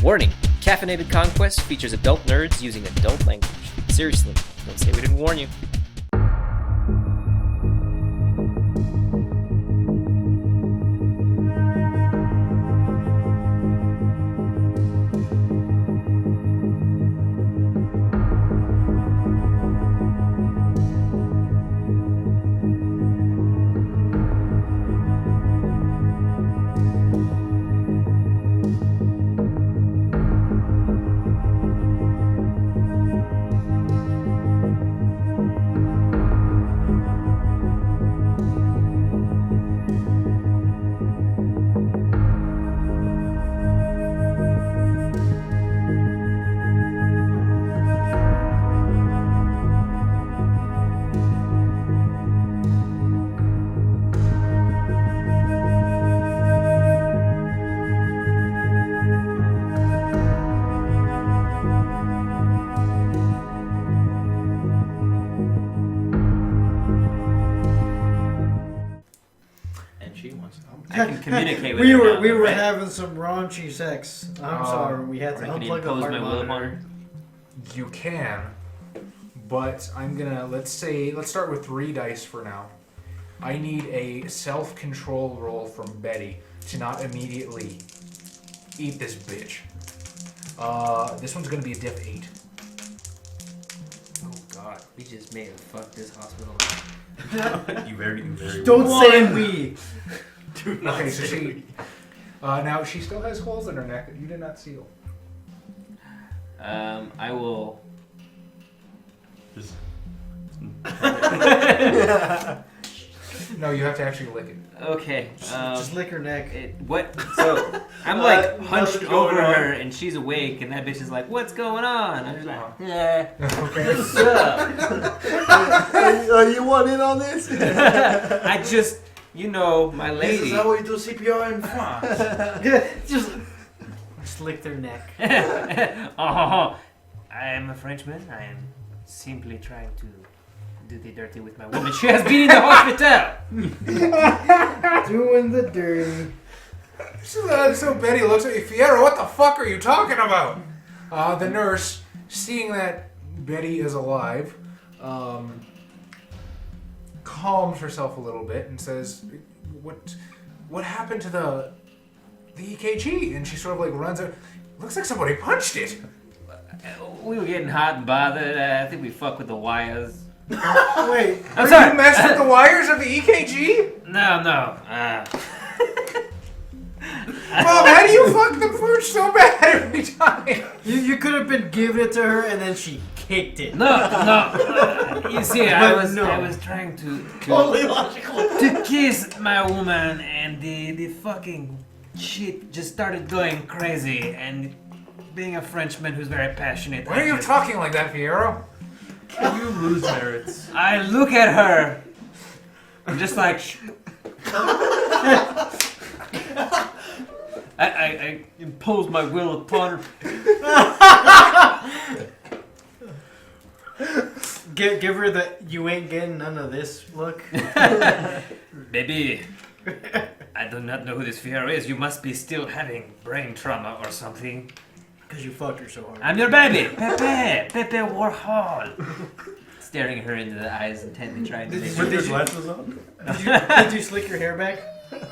Warning, Caffeinated Conquest features adult nerds using adult language. Seriously, don't say we didn't warn you. I can communicate with we her. We were right? having some raunchy sex. I'm sorry, we had to Can you unplug the impose heart my will upon monitor. her? You can, but I'm gonna let's start with 3 dice for now. I need a self-control roll from Betty to not immediately eat this bitch. This one's gonna be a diff 8. Oh god, we just made her fuck this hospital. You very Don't say we. Do not Okay, so say she now she still has holes in her neck that you did not seal. I will. Just No, you have to actually lick it. Okay. Just lick her neck. What? So I'm like hunched nothing going over on. her, and she's awake, and that bitch is like, "What's going on?" I'm just like, "Yeah, Okay. what's up?" You want in on this? I just, my This lady. is how we do CPR in France. Just lick their neck. Oh, I am a Frenchman. I am simply trying to do the dirty with my woman. She has been in the hospital. Doing the dirty. So Betty looks at you, Fierro, what the fuck are you talking about? The nurse, seeing that Betty is alive, calms herself a little bit and says, "What happened to the EKG?" And she sort of like runs out. Looks like somebody punched it. We were getting hot and bothered. I think we fucked with the wires. Wait. I'm You sorry. messed with the wires of the EKG? No. Mom, how do you fuck the fooch so bad every time? You could have been giving it to her and then she kicked it. No. You see, I But was trying to Totally logical. to kiss my woman, and the fucking shit just started going crazy. And being a Frenchman who's very passionate, Why are you talking like that, Fierro? you lose merits. I look at her. I'm just like. I impose my will upon her. Give her the you ain't getting none of this look. Baby, I do not know who this Fierro is. You must be still having brain trauma or something. Because you fucked her so hard. I'm your baby, Pepe Warhol. Staring her into the eyes intently, trying to make With her. your glasses on? Did you slick your hair back?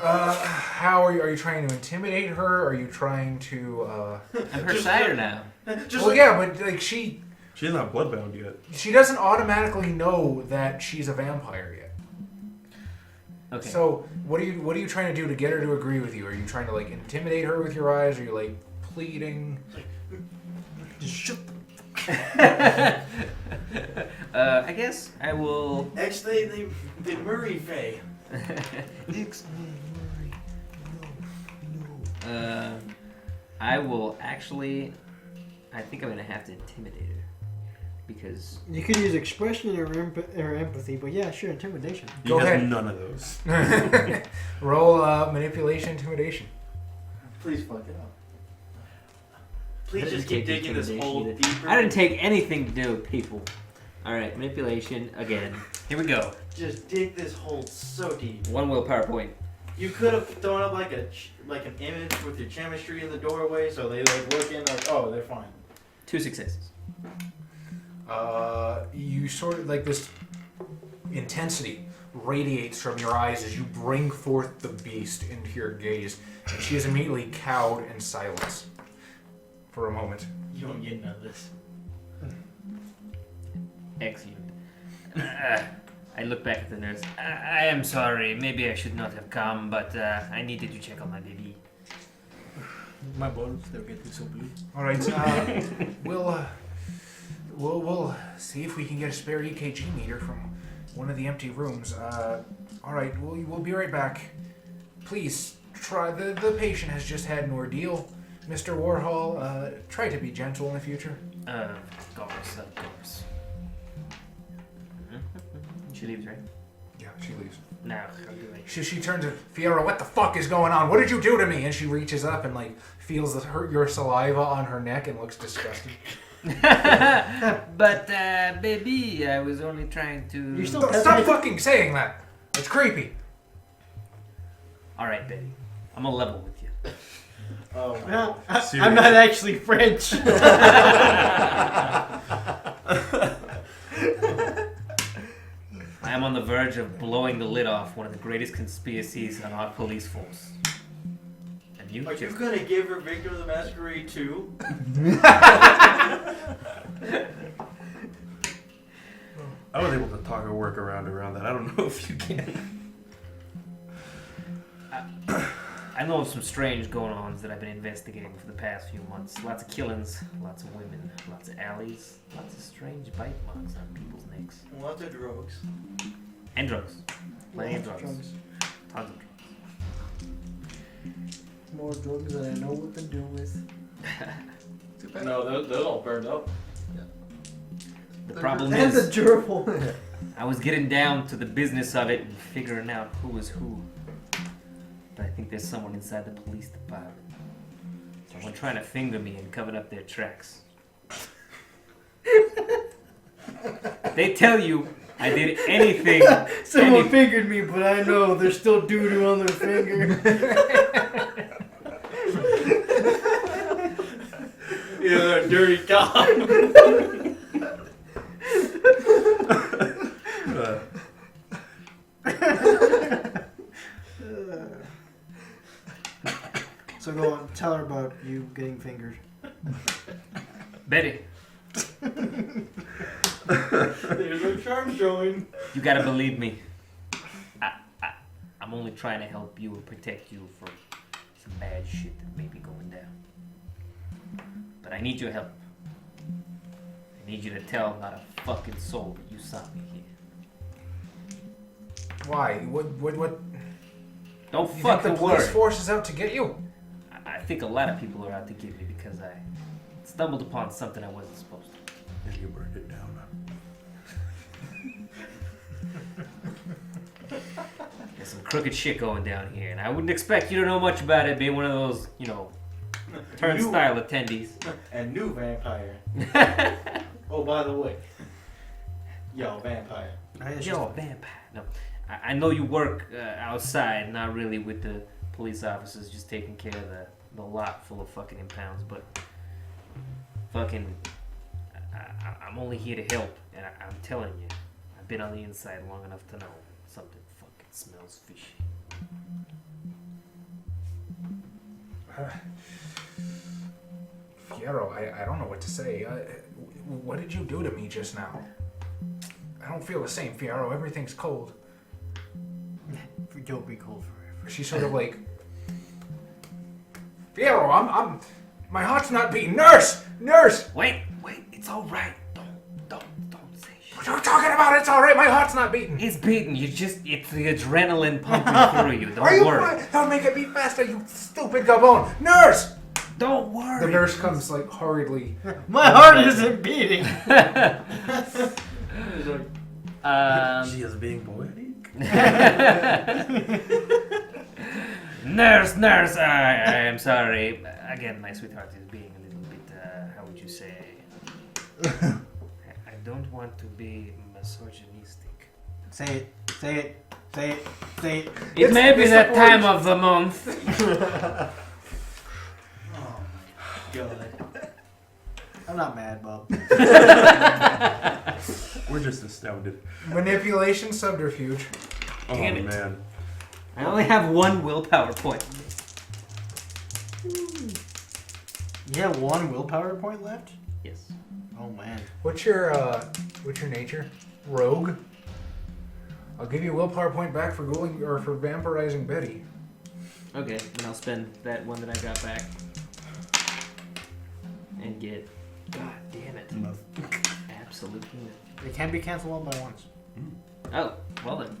How are you trying to intimidate her? Are you trying to, I'm her sire now. Well, yeah, but, like, she She's not bloodbound yet. doesn't automatically know that she's a vampire yet. Okay. So, what are you trying to do to get her to agree with you? Are you trying to, like, intimidate her with your eyes? Are you, like, pleading? Just shut I guess I will. Actually, they Murray Faye. I will actually. I think I'm gonna have to intimidate her because You could use expression or empathy, but yeah, sure, intimidation. He Go has ahead. none of those. Roll manipulation, intimidation. Please fuck it up. Please I just didn't keep take digging this hole intimidation deeper. I didn't take anything to do with people. All right, manipulation again. Here we go. Just dig this hole so deep. 1 willpower point. You could have thrown up like an image with your chemistry in the doorway, so they like look in like, oh, they're fine. 2 successes. You sort of like this intensity radiates from your eyes as you bring forth the beast into your gaze, and she is immediately cowed in silence for a moment. You don't get none of this. Excellent. I look back at the nurse. I am sorry. Maybe I should not have come, but I needed to check on my baby. My bones, they're getting so blue. All right, we'll see if we can get a spare EKG meter from one of the empty rooms. All right, we'll be right back. Please try. The patient has just had an ordeal. Mr. Warhol, try to be gentle in the future. Of course. She leaves, right? Yeah, she leaves. Now, how do I... She turns to Fierro. What the fuck is going on? What did you do to me? And she reaches up and like feels your saliva on her neck and looks disgusted. But, baby, I was only trying to... You're still Stop fucking saying that. It's creepy. All right, Betty. I'm gonna level with you. Oh, Well, Seriously. I'm not actually French. I am on the verge of blowing the lid off one of the greatest conspiracies on our police force. And you are you just... gonna give her Victor the Masquerade too? I was able to talk a workaround around that. I don't know if you can. I know of some strange going-ons that I've been investigating for the past few months. Lots of killings, lots of women, lots of alleys, lots of strange bite marks on people's necks. Lots of drugs. And drugs. Plenty of Lots drugs. of Tons of drugs. More drugs than I know what to do with. No, those all burned up. The problem And the is, gerbil. I was getting down to the business of it and figuring out who was who. But I think there's someone inside the police department. Someone trying to finger me and cover up their tracks. They tell you I did anything. Someone fingered me, but I know there's still doo-doo on their finger. You're a dirty cop. So go on, tell her about you getting fingered. Betty, There's no charm showing. you gotta believe me. I'm only trying to help you and protect you from some bad shit that may be going down. But I need your help. I need you to tell not a fucking soul that you saw me here. Why? What? Don't You fuck think the the police word. force is out to get you? I think a lot of people are out to get me because I stumbled upon something I wasn't supposed to. And you burned it down. There's some crooked shit going down here, and I wouldn't expect you to know much about it, being one of those, turnstile attendees. And new vampire. Oh, by the way. Yo, vampire. Yo, vampire. No, I know you work outside, not really with the police officers, just taking care of the lot full of fucking impounds, but fucking, I'm only here to help, and I'm telling you, I've been on the inside long enough to know something fucking smells fishy. Fierro, I don't know what to say. What did you do to me just now? I don't feel the same, Fierro. Everything's cold. You'll be cold forever. She's sort of like, Fierro, I'm, my heart's not beating. Nurse! Wait, it's all right. Don't say shit. What are you talking about? It's all right. My heart's not beating. It's beating. It's the adrenaline pumping through you. Are Don't you? worry. That'll make it beat faster. You stupid gabon. Nurse! Don't worry. The nurse comes like hurriedly. My heart isn't beating. She is being poetic. Nurse, I am sorry. Again, my sweetheart is being a little bit, how would you say? I don't want to be misogynistic. Say it. Say it. Say it. It may be that time of the month. Oh my god. I'm not mad, Bob. We're just astounded. Manipulation subterfuge. Oh Damn it. man. I only have one willpower point. You have one willpower point left? Yes. Oh man. What's your nature? Rogue. I'll give you a willpower point back for going or for vampirizing Betty. Okay, then I'll spend that one that I got back. And get... God damn it. Absolutely. It can be canceled one by once. Oh, well then.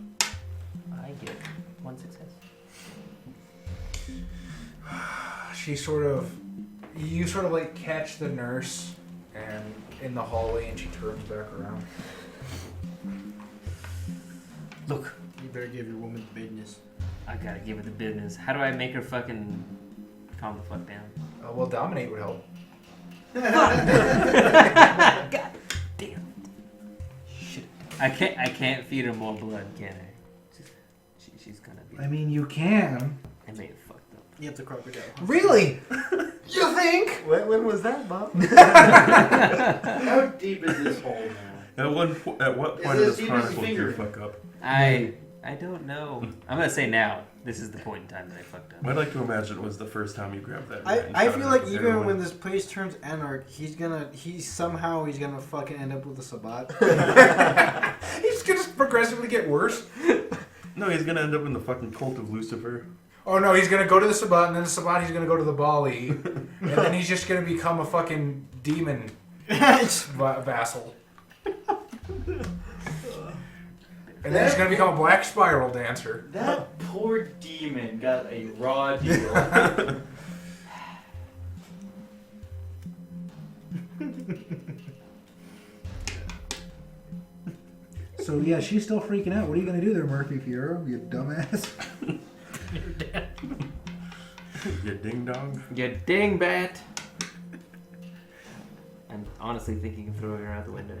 I get one success. You sort of like catch the nurse and in the hallway and she turns back around. Look, You better give your woman the business. I gotta give her the business. How do I make her fucking calm the fuck down? Well, dominate would help. God damn. Shit. I can't feed her more blood, can I? She's gonna be. I mean, you can. I may have fucked up. You have to crocodile. Really? You think? When was that, Bob? How deep is this hole now? At what point Is of this it even chronicle did you finger? fuck up? I don't know. I'm gonna say now. This is the point in time that I fucked up. I'd like to imagine it was the first time you grabbed that. I and feel shot like it at even everyone. when this place turns anarch, he's gonna fucking end up with a Sabbat. He's gonna progressively get worse. No, he's gonna end up in the fucking cult of Lucifer. Oh no, he's gonna go to the Sabbat, and then the Sabbat he's gonna go to the Bali, and then he's just gonna become a fucking demon vassal. And then he's gonna become a black spiral dancer. That poor demon got a raw deal. So yeah, she's still freaking out. What are you gonna do there, Murphy Fierro? You dumbass. You ding dong. You dingbat. I'm honestly thinking of throwing her out the window.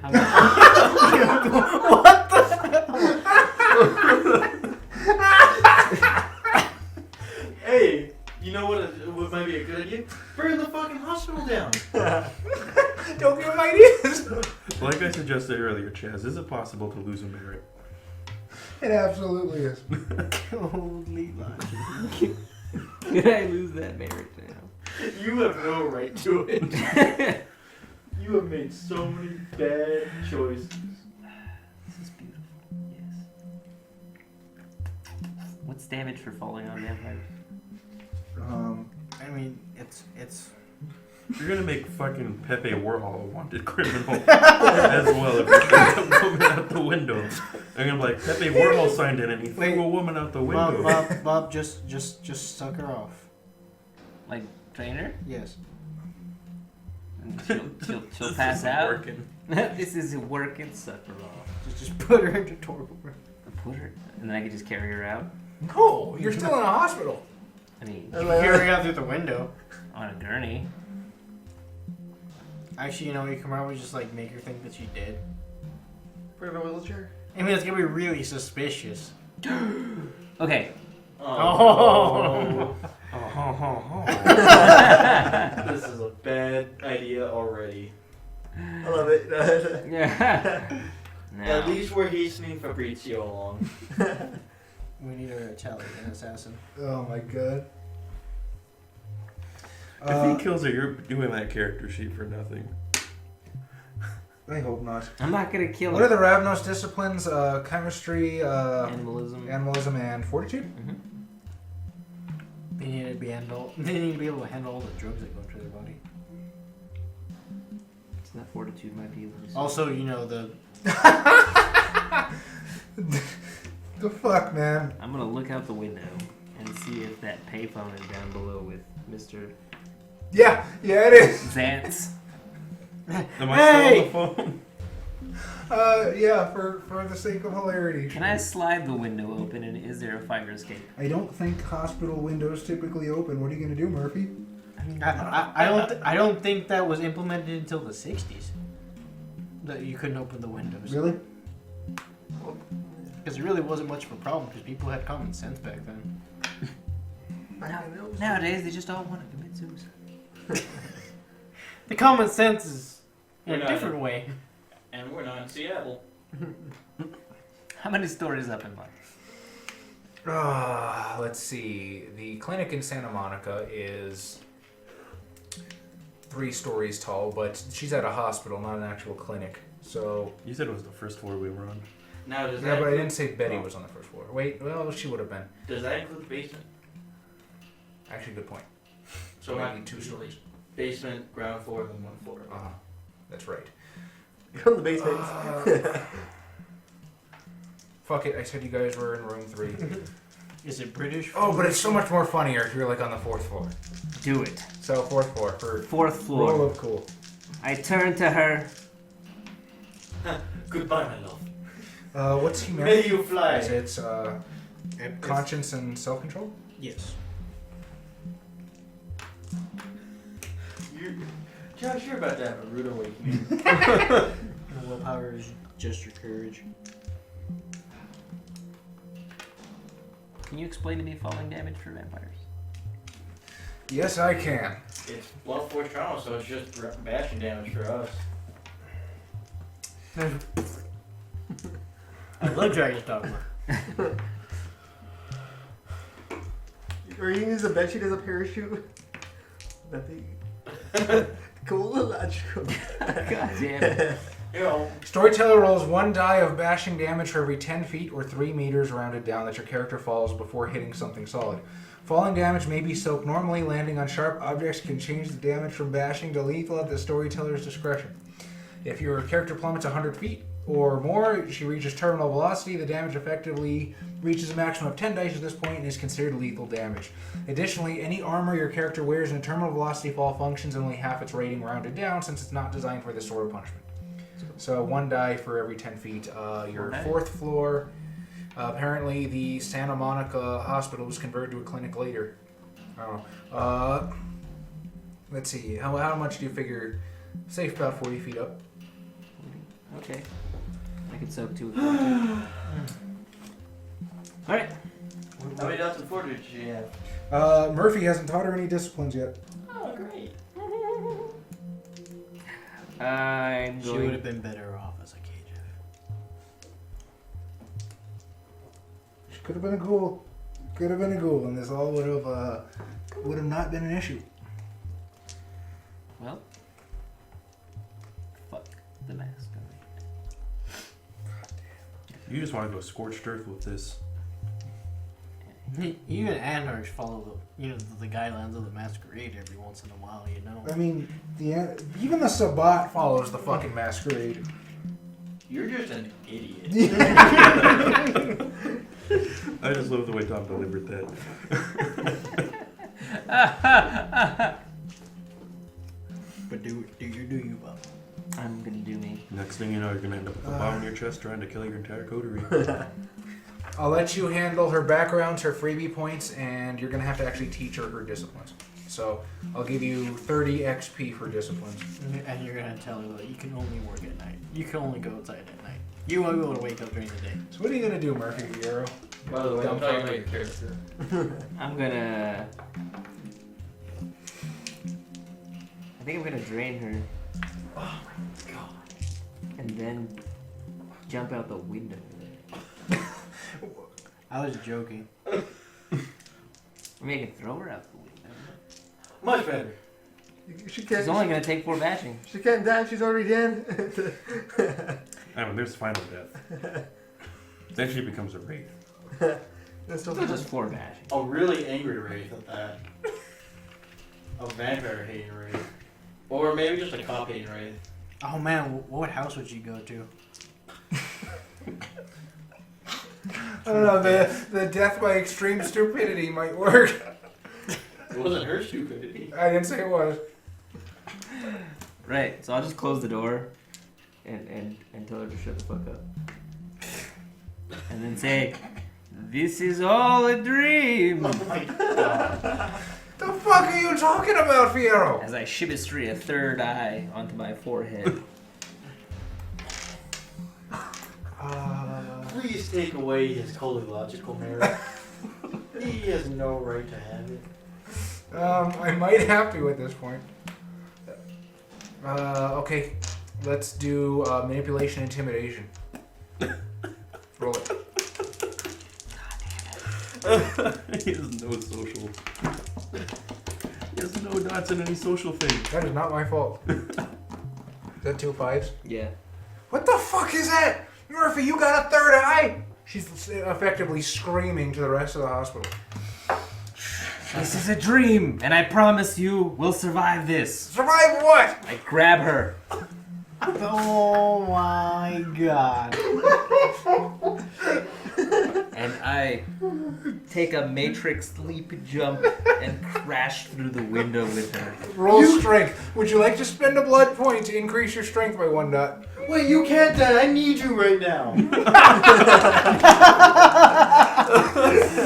Hey, you know what might be a good idea? Burn the fucking hospital down. Don't give him ideas. Like I suggested earlier, Chaz, is it possible to lose a merit? It absolutely is. Holy lie. Did I lose that marriage now? You have no right to it. You have made so many bad choices. This is beautiful. Yes. What's damage for falling on vampires? I mean, it's. You're gonna make fucking Pepe Warhol a wanted criminal as well if you throw a woman out the window. They're gonna be like, Pepe Warhol signed in and he threw a woman out the window. Bob, just suck her off. Like, trainer? Yes. And she'll This pass isn't out. working. This isn't working. Suck her off. Just put her into torpor. Put her, and then I can just carry her out. No, you're still in a hospital. I mean, Carry her out through the window. on a gurney. Actually, you know, you can probably just like make her think that she did. Put her in a wheelchair? I mean, it's gonna be really suspicious. Okay. Oh. This is a bad idea already. I love it. Yeah. At least we're hastening Fabrizio along. We need an Italian assassin. Oh my god. If he kills her, you're doing that character sheet for nothing. I hope not. I'm not gonna kill What are her. the Ravnos disciplines? Chemistry, Animalism. animalism, and fortitude? Mhm. They need to be They need to be able to handle all the drugs that go into their body. So that fortitude might be able to. Also, you know the. The fuck, man? I'm gonna look out the window and see if that payphone is down below with Mr. Yeah, it is. Zantz. Am I Hey! still on the phone? Yeah, for the sake of hilarity. Can I slide the window open and is there a fire escape? I don't think hospital windows typically open. What are you gonna do, Murphy? I don't think that was implemented until the 60s. That you couldn't open the windows. Really? Because it really wasn't much of a problem because people had common sense back then. Nowadays, they just all want to commit suicide. The common sense is in We're a not- different way. And we're not in Seattle. How many stories up in life? Let's see. The clinic in Santa Monica is 3 stories tall, but she's at a hospital, not an actual clinic. So, You said it was the first floor we were on. Now, does yeah, that but I include, didn't say Betty was on the first floor. Wait, well, she would have been. does that include the basement? Actually, good point. So Might not be 2 stories. basement, ground floor, then 1 floor. That's right. You're on the basement. Fuck it, I said you guys were in room 3. Is it British? Oh, but it's so much more funnier if you're like on the 4th floor. Do it. So 4th floor for 4th roll floor. of cool. I turn to her. Goodbye, my love. What's May humanity? you fly. Is it conscience and self-control? Yes. You're not sure about that, but rude awakening. Willpower is just your courage. Can you explain to me falling damage for vampires? Yes, I can. It's blunt force trauma, so it's just bashing damage for us. I love Dragon's Dogma. Or you can use a bedsheet as a parachute. Nothing. Cool, logical. God damn it. You know, Storyteller rolls 1 die of bashing damage for every 10 feet or 3 meters rounded down that your character falls before hitting something solid. Falling damage may be soaked normally. Landing on sharp objects can change the damage from bashing to lethal at the storyteller's discretion. If your character plummets 100 feet or more, she reaches terminal velocity. The damage effectively reaches a maximum of 10 dice at this point and is considered lethal damage. Additionally, any armor your character wears in a terminal velocity fall functions at only half its rating rounded down since it's not designed for this sort of punishment. So 1 die for every 10 feet. Your 4th floor, apparently the Santa Monica hospital was converted to a clinic later. I don't know. Let's see. How much do you figure? Safe about 40 feet up. Okay. I can soak 2 if I want to. Alright. how many dots and fortitude did she have? Murphy hasn't taught her any disciplines yet. Oh, great. I'm She would going. have been better off as a KJ. She could have been a ghoul. Could have been a ghoul, and this all would have not been an issue. Well. Fuck the mask. You just want to go scorched earth with this. Even Anarchs follow the guidelines of the Masquerade every once in a while, you know. I mean, even the Sabbat follows the fucking Masquerade. You're just an idiot. I just love the way Tom delivered that. But do you, Bob? I'm gonna do me. Next thing you know, you're gonna end up with a bomb in your chest trying to kill your entire coterie. I'll let you handle her backgrounds, her freebie points, and you're going to have to actually teach her her disciplines. So I'll give you 30 XP for disciplines. And you're gonna tell her that you can only work at night. You can only go outside at night. You won't be able to wake up during the day. So what are you going to do, Murphy Fierro? By the way, I'm Dumb talking fucker. about your character. I'm gonna. I think I'm gonna drain her. Oh my god. And then jump out the window. I was joking. I mean, I can throw her out the window. Much better. She can't. She's only gonna take 4 bashing. She can't die. She's already dead. I mean, there's final death. Then she becomes a wraith. That's so Still just 4 bashing. A really angry wraith at that. A vampire hating wraith. Or maybe just a cop hating wraith. Oh man, what house would you go to? I don't know, the death by extreme stupidity might work. It wasn't her stupidity. I didn't say it was. Right, so I'll just close the door and tell her to shut the fuck up. And then say, "This is all a dream." Oh my god. The fuck are you talking about, Fierro? As I shibistry a 3rd eye onto my forehead. Please take away his holy logical merit. He has no right to have it. I might have to at this point. Okay. Let's do manipulation, intimidation. Roll it. He has no social. He has no dots in any social thing. That is not my fault. Is that 2 5s? Yeah. What the fuck is that? Murphy, you got a third eye! She's effectively screaming to the rest of the hospital. This is a dream, and I promise you we'll survive this. Survive what? I grab her. Oh my god. And I take a matrix leap jump and crash through the window with her. Roll strength. Would you like to spend a blood point to increase your strength by 1 dot? Wait, you can't die. I need you right now.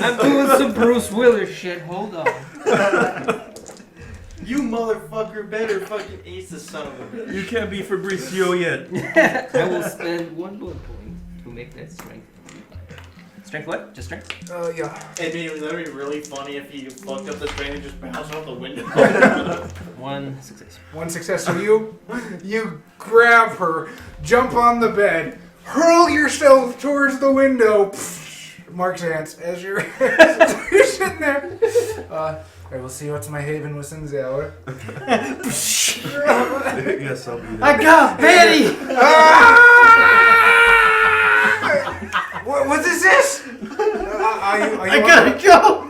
I'm doing some Bruce Willis shit. Hold on. You motherfucker better fucking ace the son of a bitch. You can't be Fabricio yet. I will spend 1 blood point to make that strength. Strength what? Just strength? Yeah. And it would be really funny if he fucked up the train and just bounced off the window. 1 success. 1 success. So you grab her, jump on the bed, hurl yourself towards the window. Mark's hands as you're, you're sitting there. I will see what's my haven within the hour. Yes, I'll be there. I got Betty! What is this? I gotta go!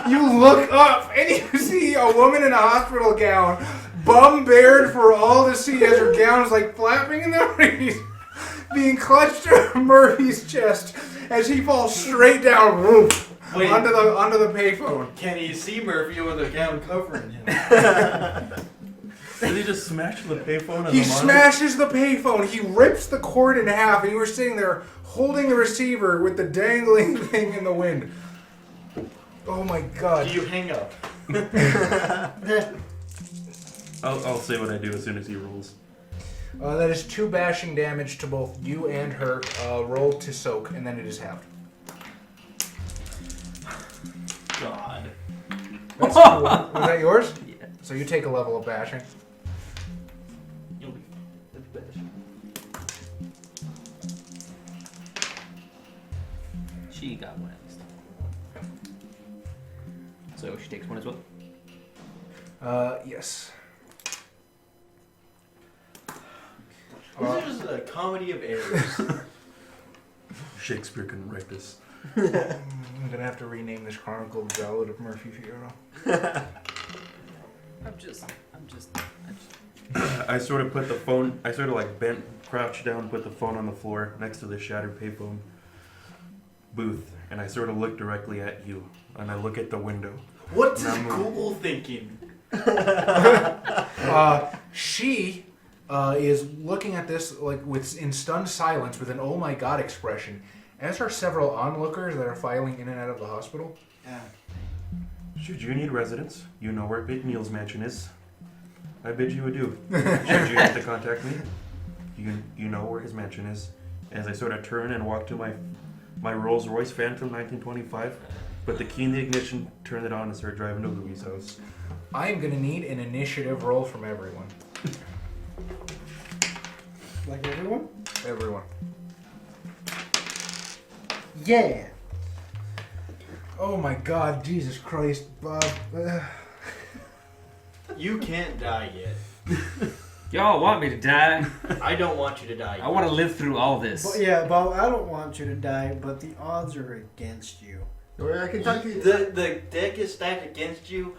You look up and you see a woman in a hospital gown, bum bared for all to see as her gown is like flapping in the breeze, being clutched to Murphy's chest as he falls straight down Wait. onto the payphone. Can you see Murphy with a gown covering him? Did he just smash the payphone? He smashes the payphone. He rips the cord in half, and you were sitting there holding the receiver with the dangling thing in the wind. Oh my god. Do you hang up? I'll say what I do as soon as he rolls. That is 2 bashing damage to both you and her. Roll to soak, and then it is halved. God. That's cool. Was that yours? Yeah. So you take a level of bashing. You'll be the best. She got 1 at least. So she takes 1 as well. Yes. This is a comedy of errors. Shakespeare couldn't write this. I'm gonna have to rename this Chronicle the Ballad of Murphy Fierro. I sort of put the phone. I sort of like bent, crouched down, put the phone on the floor next to the shattered payphone booth, and I sort of look directly at you, and I look at the window. What's And this I'm Google thinking? She is looking at this like in stunned silence with an "oh my god" expression, as are several onlookers that are filing in and out of the hospital. Yeah. Should you need residence, you know where Big Neil's mansion is. I bid you adieu. Should you have to contact me, you know where his mansion is. As I sort of turn and walk to my Rolls Royce Phantom 1925, put the key in the ignition, turn it on, and start driving to Louis' house. I am gonna need an initiative roll from everyone. Like everyone? Everyone. Yeah. Oh my god, Jesus Christ, Bob. You can't die yet. Y'all want me to die? I don't want you to die yet. I want to live through all this. But yeah, Bob, I don't want you to die, but the odds are against you. Or I can talk to you. The deck is stacked against you,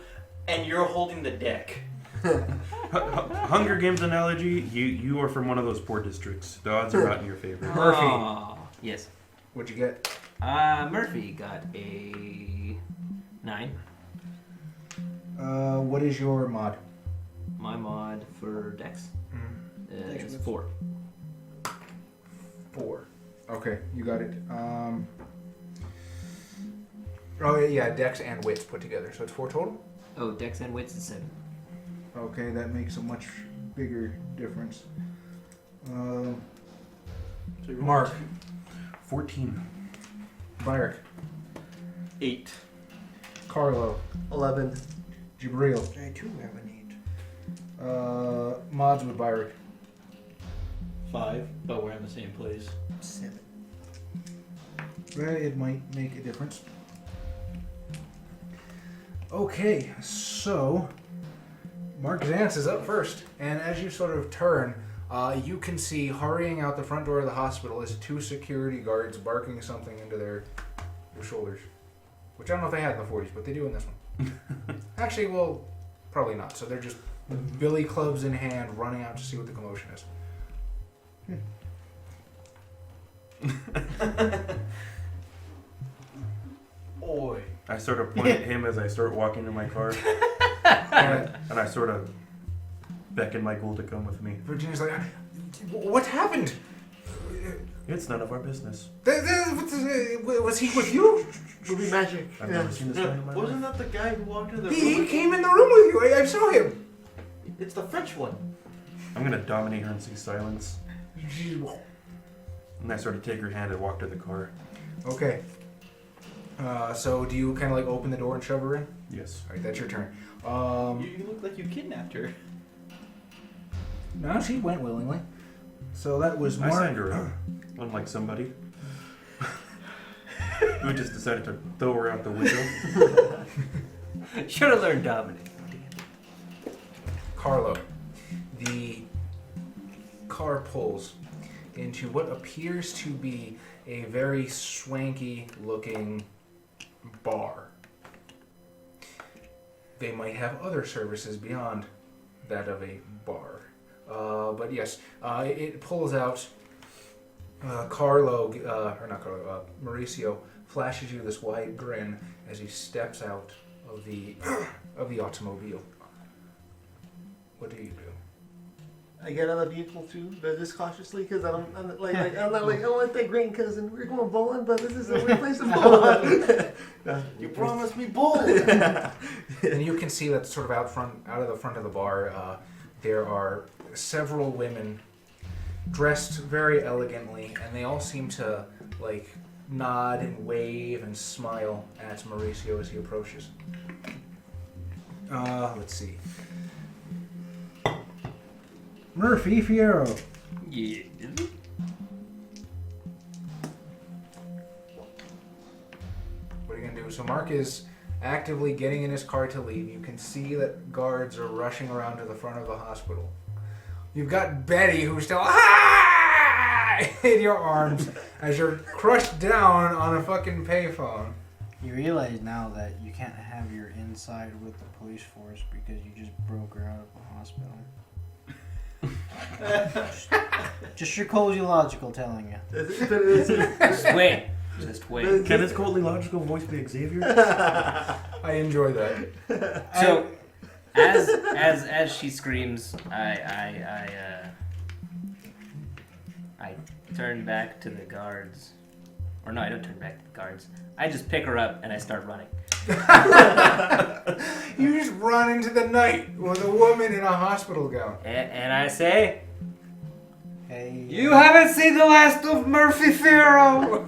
and you're holding the deck. Hunger Games analogy, you are from one of those poor districts. The odds are not in your favor. Murphy. Aw. Yes. What'd you get? Murphy got a 9. What is your mod? My mod for Dex is 4. 4. Okay, you got it. Oh yeah, Dex and Wits put together, so it's 4 total? Oh, Dex and Wits is 7. Okay, that makes a much bigger difference. So you're Mark. 14. Byrick. 8. Carlo. 11. Jibril. I too have an 8. Mods with Byrick. 5, but we're in the same place. 7. It might make a difference. Okay, so Mark Zance is up first, and as you sort of turn, you can see hurrying out the front door of the hospital is 2 security guards barking something into their shoulders. Which I don't know if they had in the 40s, but they do in this one. Actually, well, probably not. So they're just billy clubs in hand running out to see what the commotion is. Oi. I sort of point at him as I start walking to my car, And and I sort of beckon my ghoul to come with me. Virginia's like, what happened? It's none of our business. Was he with you? Movie magic. I've Yeah. never seen this guy in my Wasn't life. that the guy who walked into the He room? came in the room with you. I saw him. It's the French one. I'm gonna dominate her and see silence. And I sort of take her hand and walk to the car. Okay. So do you kind of like open the door and shove her in? Yes. All right, that's your turn. You look like you kidnapped her. no, she went willingly. So that was I Mark. signed her up, unlike somebody who just decided to throw her out the window. Should have learned Dominic. Carlo, the car pulls into what appears to be a very swanky looking bar. They might have other services beyond that of a bar. But yes, it pulls out. Mauricio flashes you this wide grin as he steps out of the automobile. What do you do? I get out of the vehicle too, but just cautiously because I'm not like I don't like that green cousin. We're going bowling, but this is a weird place to bowl. You promised me bull. And you can see that sort of out of the front of the bar, there are several women dressed very elegantly, and they all seem to like nod and wave and smile at Mauricio as he approaches. Let's see. Murphy Fierro. Yeah. What are you gonna do? So Mark is actively getting in his car to leave. You can see that guards are rushing around to the front of the hospital. You've got Betty, who's still in your arms as you're crushed down on a fucking payphone. You realize now that you can't have your inside with the police force because you just broke her out of the hospital. Just your cozy logical telling you. Just wait. Just wait. Can his coldly logical voice be Xavier? I enjoy that. So, as she screams, I turn back to the guards. Or no, I don't turn back to the guards. I just pick her up and I start running. You just run into the night with a woman in a hospital gown. And I say, Hey, "You haven't seen the last of Murphy Fierro!"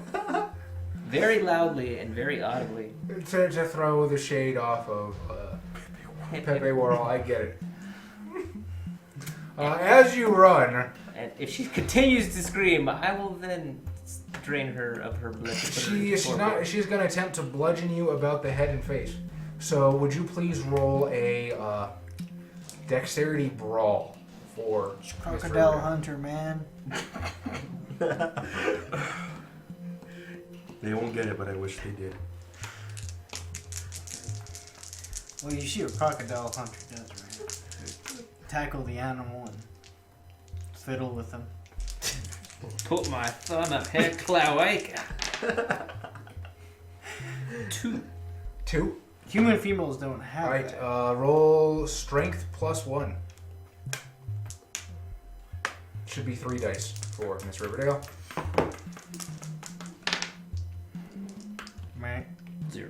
Very loudly and very audibly. To throw the shade off of Pepe Worrell, I get it. As you run, And if she continues to scream, I will then drain her of her blood. she's going to attempt to bludgeon you about the head and face. So would you please roll a dexterity brawl for crocodile Mr. hunter, man. They won't get it, but I wish they did. Well, you see what crocodile hunter does, right? Tackle the animal and fiddle with them. Put my thumb up here, cloaca. 2. 2. Human females don't have Alright, that. roll strength +1. Should be 3 dice for Miss Riverdale. Right? 0.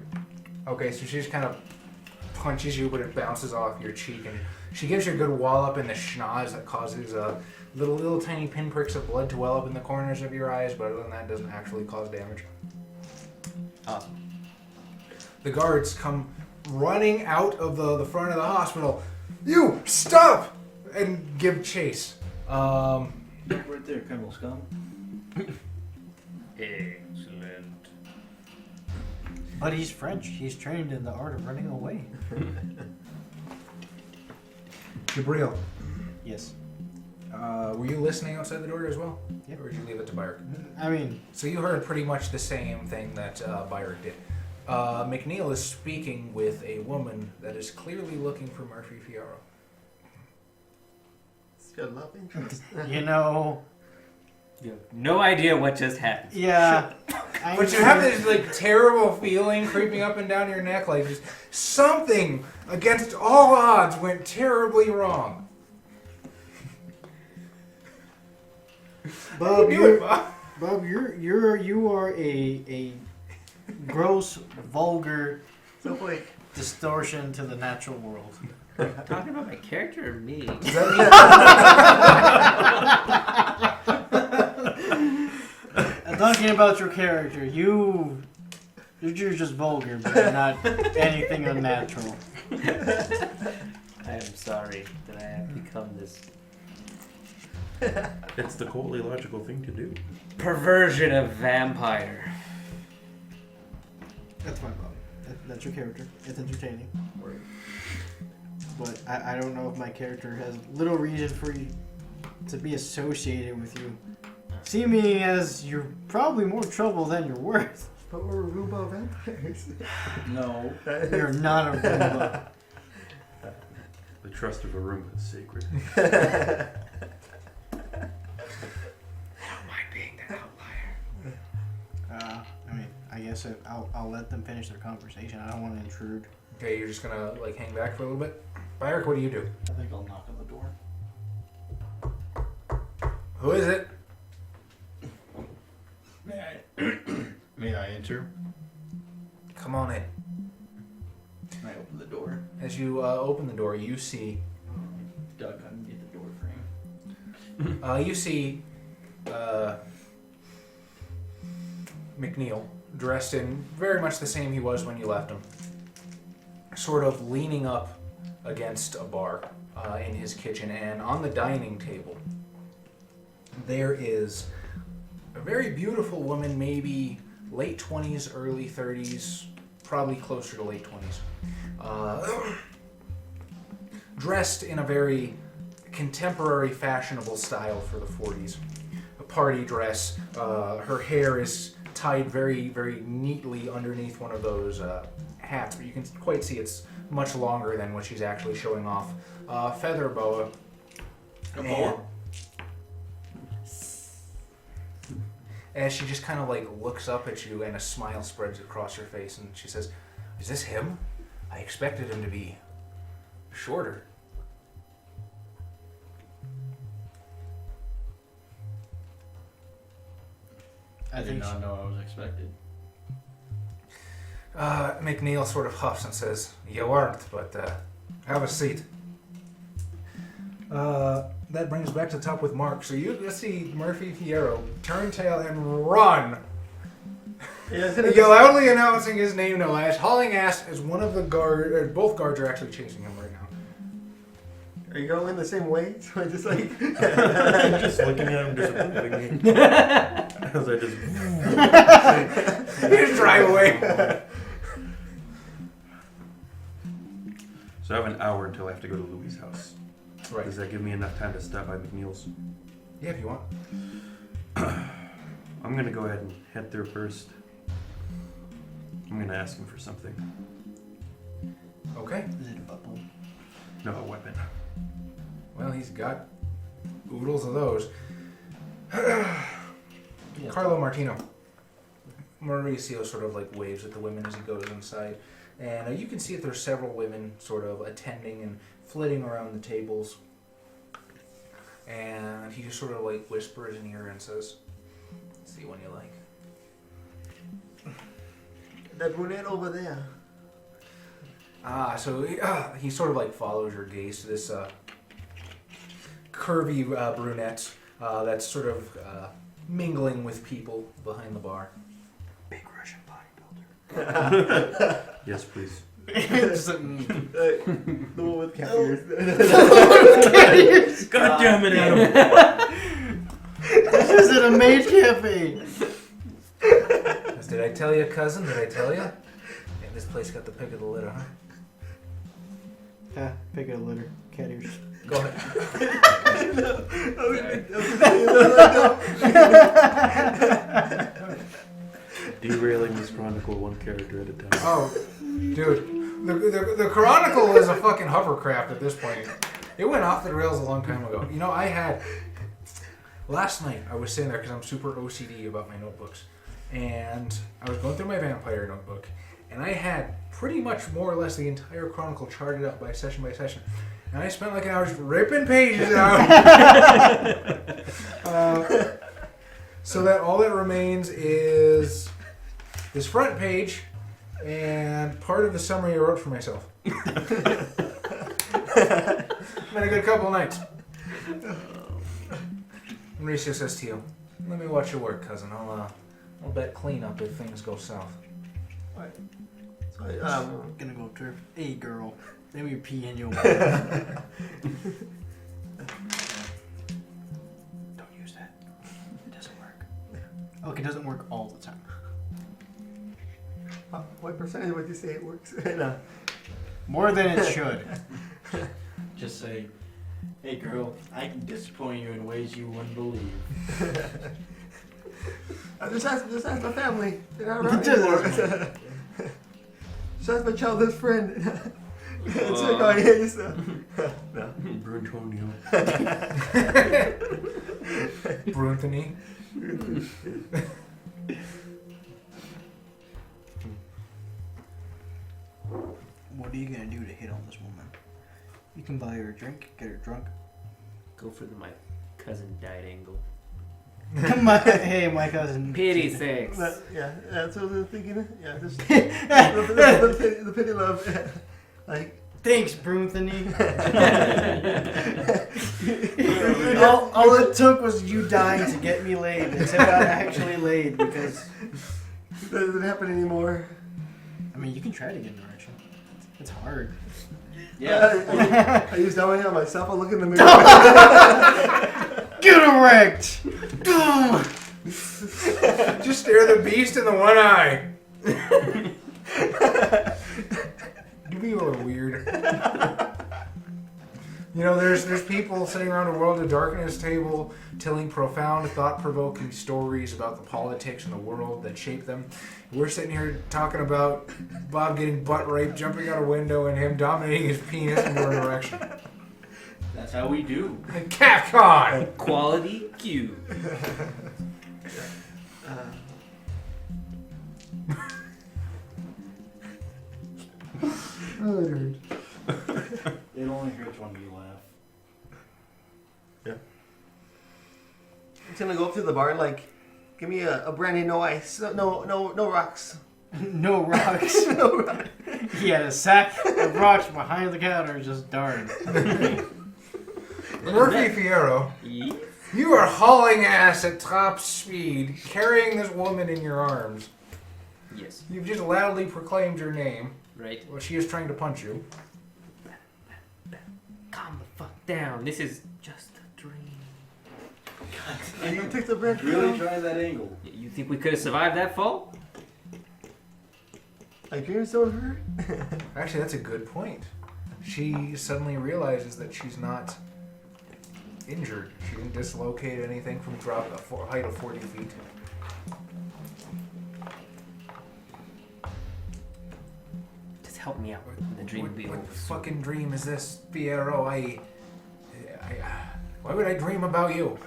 Okay, so she's kind of punches you, but it bounces off your cheek, and she gives you a good wallop in the schnoz that causes little tiny pinpricks of blood to well up in the corners of your eyes, but other than that, it doesn't actually cause damage. Awesome. The guards come running out of the front of the hospital. You stop and give chase. Right there, criminal scum. Excellent. But he's French. He's trained in the art of running away. Gabriel, Yes. were you listening outside the door as well? Yeah. Or did you leave it to Byrick? I mean, So you heard pretty much the same thing that Byrick did. McNeil is speaking with a woman that is clearly looking for Murphy Fierro. It's your love interest. you know, You have no idea what just happened. yeah. But you have this like terrible feeling creeping up and down your neck, like just something against all odds went terribly wrong. Bob, Do it, Bob, you are a gross, vulgar So like, distortion to the natural world. Talking about my character or me? Does that I'm talking about your character. You're just vulgar, but you're not anything unnatural. I am sorry that I have become this It's the coldly logical thing to do. perversion of vampire. That's fine, Bob. That's your character. It's entertaining. But I don't know if my character has little reason for you to be associated with you. See me as you're probably more trouble than you're worth. but we're Roomba vampires. No. You're not a Roomba. The trust of a room is sacred. I don't mind being the outlier. I mean, I guess I'll let them finish their conversation. I don't want to intrude. Okay, you're just gonna like hang back for a little bit. Byrick, what do you do? I think I'll knock on the door. Who is it? May I enter? Come on in. I open the door. As you open the door, you see Doug, I can get the door frame. you see McNeil dressed in very much the same he was when you left him, sort of leaning up against a bar in his kitchen, and on the dining table there is a very beautiful woman, maybe late 20s, early 30s, probably closer to late 20s, dressed in a very contemporary, fashionable style for the 40s. A party dress. Her hair is tied very, very neatly underneath one of those hats, but you can quite see it's much longer than what she's actually showing off. Feather boa. A boa? As she just kind of like looks up at you and a smile spreads across her face, and she says, "Is this him? I expected him to be shorter." I did not know I was expected. McNeil sort of huffs and says, "You weren't, but have a seat." That brings us back to the top with Mark. So you see Murphy Fierro turn tail and run. You're loudly announcing his name, no less, hauling ass as one of the guards, both guards are actually chasing him right now. Are you going the same way? So I just like. I'm just looking at him disapprovingly. As I just. You just drive away. So I have an hour until I have to go to Louis' house. Right. Does that give me enough time to stop by McNeil's? Yeah, if you want. I'm gonna go ahead and head through first. I'm gonna ask him for something. Okay. Is it a bubble? No, a weapon. Well, he's got oodles of those. Carlo Martino. Mauricio sort of like waves at the women as he goes inside. And you can see that there's several women sort of attending and flitting around the tables. And he just sort of like whispers in ear and says, "See one you like." That brunette over there. So he sort of like follows your gaze to this curvy brunette that's sort of mingling with people behind the bar. Big Russian bodybuilder. Yes, please. The one with cat ears. God damn it, Adam. This isn't a maid cafe. Did I tell you, cousin? Did I tell you? Yeah, this place got the pick of the litter, huh? Yeah, pick a litter. Cat ears. Go ahead. Derailing this chronicle one character at a time. Oh, dude, the Chronicle is a fucking hovercraft at this point. It went off the rails a long time ago. You know, last night I was sitting there because I'm super OCD about my notebooks, and I was going through my vampire notebook, and I had pretty much more or less the entire Chronicle charted up by session, and I spent like an hour just ripping pages out. So that all that remains is this front page and part of the summary I wrote for myself. Been a good couple of nights. Mauricio says to you, "Let me watch your work, cousin. I'll bet clean up if things go south." So, I'm gonna go up to her. Hey, girl. Let me pee in your Don't use that. It doesn't work. Okay, it doesn't work all the time. what percentage would you say it works? No. More than it should. Just say, hey girl, I can disappoint you in ways you wouldn't believe. Just ask my family. They're not around Just anymore. ask Just ask my childhood friend. It's like, oh yeah, you said. No. Bruntonio. Brunthony. What are you gonna do to hit on this woman? You can buy her a drink, get her drunk. Go for the my cousin died angle. Come on, hey, my cousin. Pity sakes. Yeah, that's what I was thinking. Yeah, just the pity love. Like, Thanks, Brunthony. all it took was you dying to get me laid. Until I got actually laid because. it doesn't happen anymore. I mean, you can try to get an erection. It's hard. Yeah. I use that one on myself. I look in the mirror. Get erect! Just stare the beast in the one eye. You people are weird. You know, there's people sitting around a World of Darkness table telling profound, thought-provoking stories about the politics and the world that shaped them. We're sitting here talking about Bob getting butt raped, jumping out a window, and him dominating his penis into an erection. That's how we do. Capcom! Quality Q. It only hurts when you laugh. I'm gonna go up to the bar and like, give me a brandy, no ice, no rocks. No rocks. No rocks. He had a sack of rocks behind the counter, just darn. Murphy Fierro, you are hauling ass at top speed, carrying this woman in your arms. Yes. You've just loudly proclaimed your name. Right. Well, she is trying to punch you. Calm the fuck down. This is just a dream. And you take the brandy. Really try that angle. You think we could have survived that fall? Like dreams don't hurt. Actually, that's a good point. She suddenly realizes that she's not injured. She didn't dislocate anything from drop a height of 40 feet. Just help me out. The dream will be What over. fucking dream is this, Fierro? Why would I dream about you?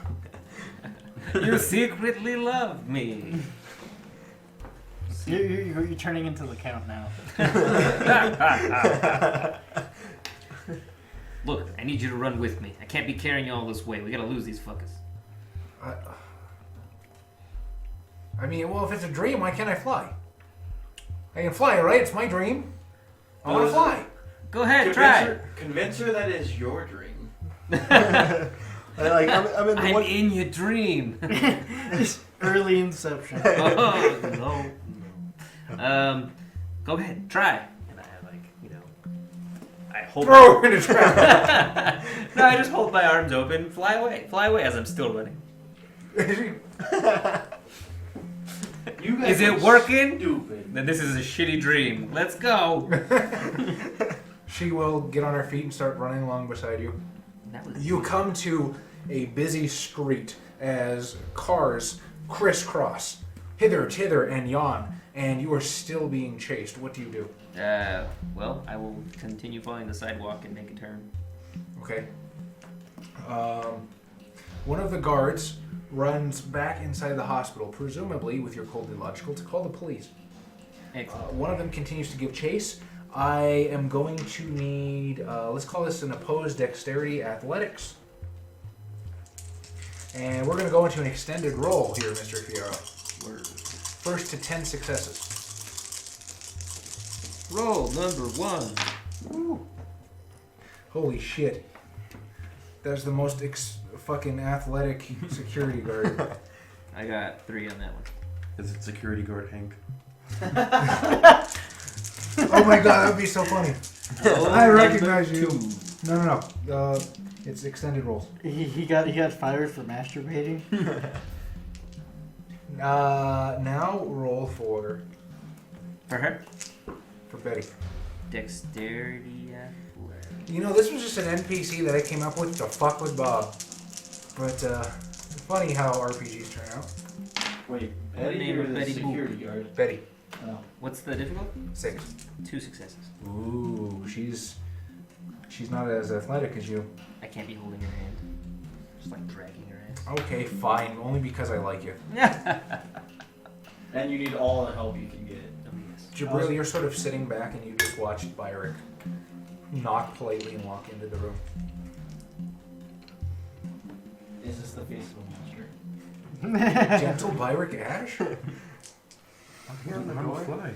You secretly love me. You're turning into the count now. Look, I need you to run with me. I can't be carrying you all this way. We gotta lose these fuckers. I mean, well, if it's a dream, why can't I fly? I can fly, right? It's my dream. I want to fly. Go ahead, try. Convince her that is your dream. Like I'm in the I'm one. in your dream. Early Inception. Oh, no. Go ahead, try. And I I hold. Throw her in a trap. No, I just hold my arms open, fly away as I'm still running. You guys Is it are working? Stupid. Then this is a shitty dream. Let's go. She will get on her feet and start running along beside you. That was You come to a busy street as cars crisscross hither, tither, and yon, and you are still being chased. What do you do? well, I will continue following the sidewalk and make a turn. Okay. One of the guards runs back inside the hospital, presumably with your coldly logical, to call the police. Excellent. One of them continues to give chase. I am going to need, let's call this an opposed dexterity athletics. And we're going to go into an extended roll here, Mr. Fierro. First to 10 successes. Roll number 1. Holy shit. That's the most fucking athletic security guard. I got 3 on that one. Is it security guard Hank? Oh my god, that would be so funny. Roll I number recognize you. 2. No. It's extended rolls. He got fired for masturbating. Now roll for For her? Betty. Dexterity athletics. You know, this was just an NPC that I came up with to fuck with Bob. But, funny how RPGs turn out. Wait, The Betty name or of the Betty security guard? Betty. Oh. What's the difficult? 6. 2 successes. Ooh, she's not as athletic as you. I can't be holding your hand. Just like dragging your ass. Okay, fine. Only because I like you. And you need all the help you can get. Oh, yes. Jabril, you're sort of sitting back and you just watched Byrick knock politely and walk into the room. Is this the face of a monster? Gentle Byrick Ash? I'm here on the door. Fly.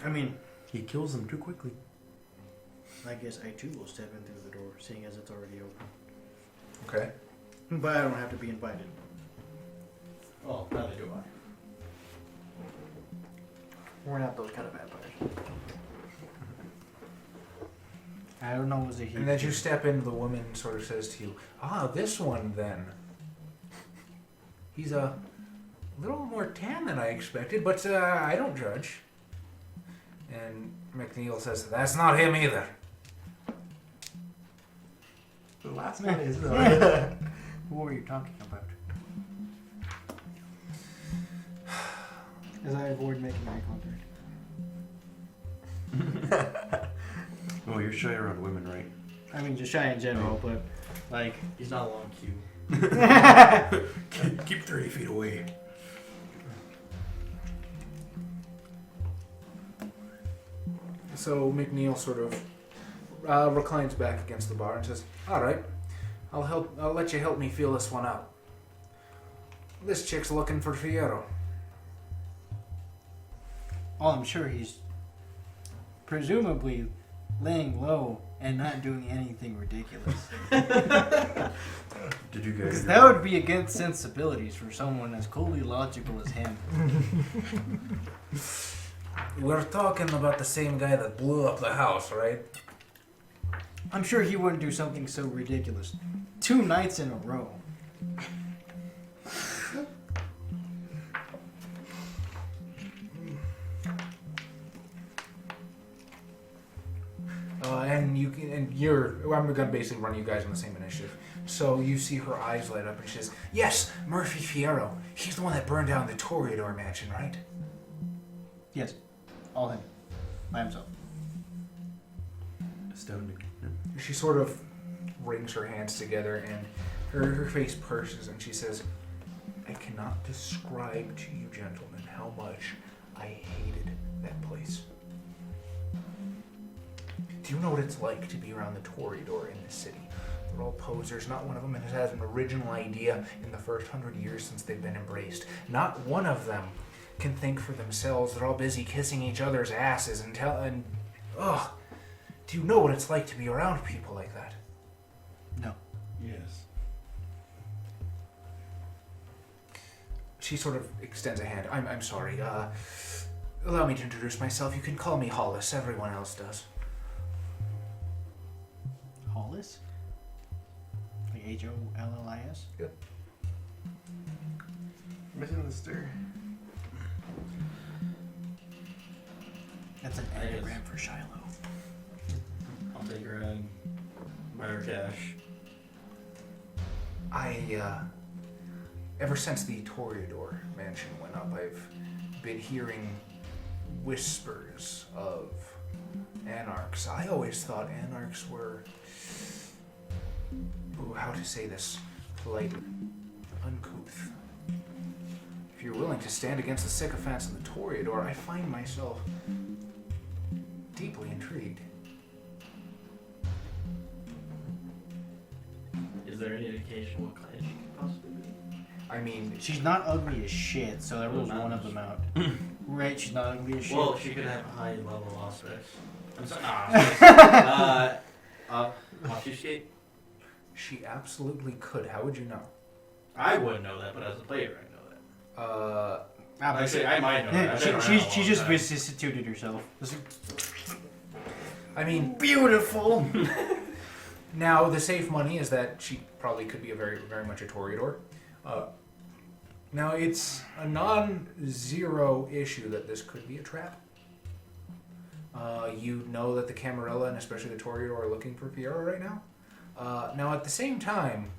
I mean, He kills them too quickly. I guess I too will step in through the door, seeing as it's already open. Okay. But I don't have to be invited. Oh, neither do I. We're not those kind of vampires. I don't know was a he. And as you step in, the woman sort of says to you, this one then. He's a little more tan than I expected, but I don't judge. And McNeil says, that's not him either. The last one is though. Who are you talking about? As I avoid making eye contact. Oh, you're shy around women, right? I mean, just shy in general, but like. He's not along cue. Keep 30 feet away. So McNeil sort of reclines back against the bar and says, all right, I'll let you help me feel this one out. This chick's looking for Fierro. Oh, I'm sure he's presumably laying low and not doing anything ridiculous. Did you guys? Because that would be against sensibilities for someone as coldly logical as him. We're talking about the same guy that blew up the house, right? I'm sure he wouldn't do something so ridiculous. 2 nights in a row. I'm gonna basically run you guys on the same initiative. So you see her eyes light up and she says, yes, Murphy Fierro. He's the one that burned down the Toreador mansion, right? Yes. All him. By himself. Astounding. Yeah. She sort of wrings her hands together and her face purses and she says, I cannot describe to you gentlemen how much I hated that place. Do you know what it's like to be around the Toreador in this city? They're all posers. Not one of them has an original idea in the first 100 years since they've been embraced. Not one of them can think for themselves. They're all busy kissing each other's asses and ugh. Do you know what it's like to be around people like that? No. Yes. She sort of extends a hand. I'm sorry. Allow me to introduce myself. You can call me Hollis. Everyone else does. Hollis? Like Hollis? Yep. Missing the stir. That's an I guess. anagram for Shiloh. I'll take her and buy her cash. Ever since the Toreador mansion went up, I've been hearing whispers of anarchs. I always thought anarchs were, how to say this politely, uncouth. If you're willing to stand against the sycophants in the Toreador, I find myself deeply intrigued. Is there any indication what class she could possibly be? I mean, She's not ugly as shit, so that rules one of them out. Right, she's not ugly as shit. Well, she could have a high level aspects. I'm sorry. Obfuscate? she absolutely could. How would you know? I wouldn't know that, but as a player, I know that. Actually, I might know that. I've been around a She long just time. vicissituted herself. I mean, Beautiful! now the safe money is that she probably could be a very, very much a Toreador. Now it's a non-zero issue that this could be a trap. You know that the Camarilla and especially the Toreador are looking for Fierro right now. Now at the same time,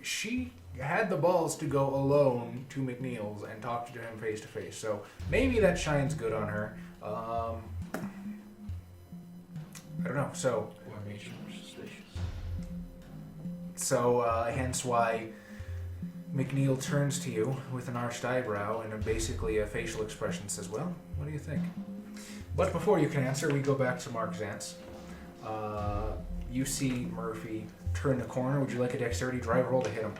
she had the balls to go alone to McNeil's and talk to him face to face. So maybe that shines good on her. I don't know. So Or makes you more suspicious. hence why McNeil turns to you with an arched eyebrow and basically a facial expression says, well, what do you think? But before you can answer, we go back to Mark Zantz. You see Murphy turn the corner. Would you like a dexterity drive roll to hit him?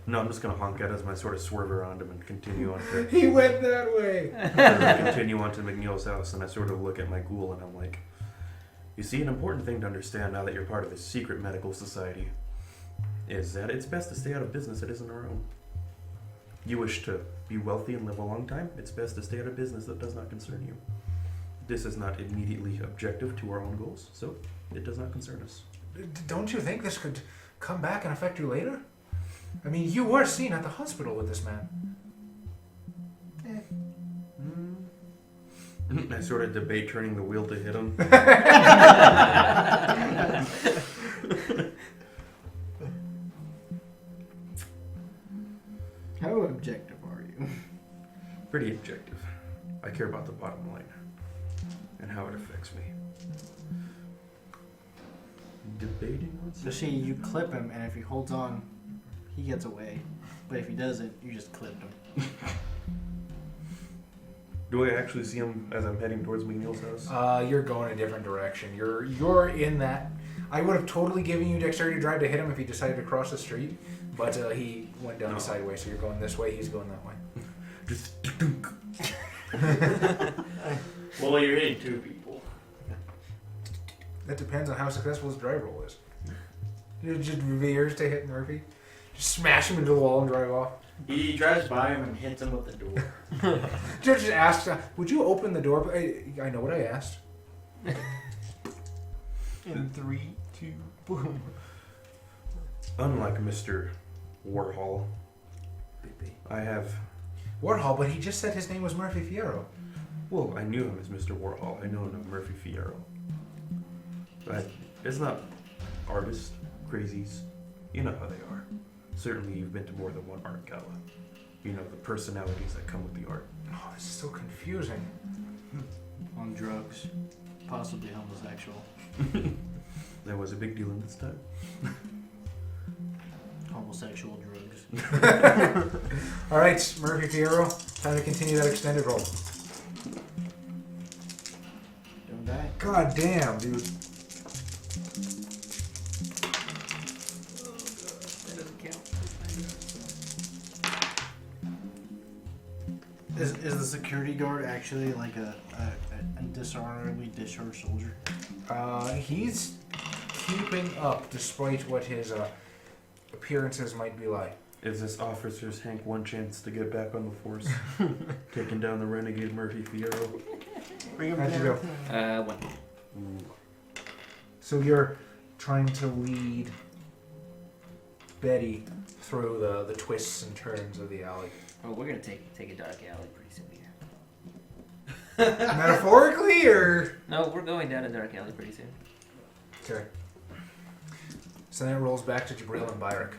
No, I'm just gonna honk at it as I sort of swerve around him and continue on to He went that way. continue on to McNeil's house, and I sort of look at my ghoul and I'm like, you see, an important thing to understand now that you're part of this secret medical society is that it's best to stay out of business that isn't our own. You wish to be wealthy and live a long time, it's best to stay out of business that does not concern you. This is not immediately objective to our own goals, so it does not concern us. Don't you think this could come back and affect you later? I mean, you were seen at the hospital with this man. I sort of debate turning the wheel to hit him. How objective are you? Pretty objective. I care about the bottom line and how it affects me. Debating on So see, you clip him, and if he holds on, he gets away. But if he doesn't, you just clipped him. Do I actually see him as I'm heading towards McNeil's house? You're going a different direction. You're in that. I would have totally given you dexterity drive to hit him if he decided to cross the street, but he went down No. the sideway. So you're going this way. He's going that way. Just Well, you're hitting two people. That depends on how successful his drive roll is. You just veers to hit Murphy, just smash him into the wall and drive off. He drives by him and hits him with the door. Just asks, "Would you open the door?" I know what I asked. In 3, 2, boom. unlike Mr. Warhol, I have. Warhol, but he just said his name was Murphy Fierro. Well, I knew him as Mr. Warhol. I know him as Murphy Fierro. But it's not artists, crazies. You know how they are. Certainly you've been to more than one art gala. You know the personalities that come with the art. Oh, this is so confusing. On drugs. Possibly homosexual. That was a big deal in this time. Homosexual drugs. All right, Murphy Fierro, time to continue that extended roll. Don't die. God damn, dude. That doesn't count. Is the security guard actually like a dishonorably discharged soldier? He's keeping up despite what his appearances might be like. Is this officer's Hank one chance to get back on the force? Taking down the renegade Murphy Fierro. Bring him How'd you down. go? One. So you're trying to lead Betty through the twists and turns of the alley. Oh, we're gonna take a dark alley pretty soon here. Metaphorically, or? No, we're going down a dark alley pretty soon. Okay. So then it rolls back to Jabril and Byrick.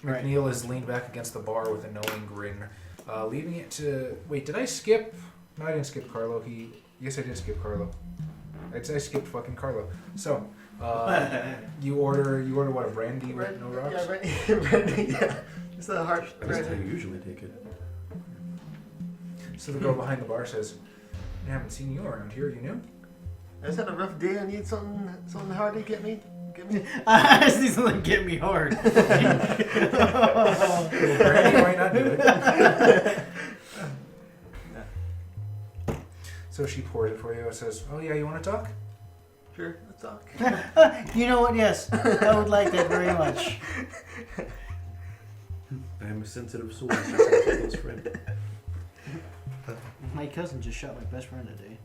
Right. McNeil is leaned back against the bar with a knowing grin, leaving it to... Wait, did I skip? No, I didn't skip Carlo. Yes, I did skip Carlo. I skipped fucking Carlo. So, you order what, a brandy with no rocks? Yeah, brandy, yeah. It's a harsh That's how brandy. you usually take it. So the girl behind the bar says, I haven't seen you around here, you new? I just had a rough day. I need something hard to get me. I just need something to get me hard. Well, brandy might not do it. So she pours it for you and says, oh yeah, you want to talk? Sure, let's talk. You know what? Yes, I would like that very much. I am a sensitive soul. Just like a close friend. My cousin just shot my best friend today.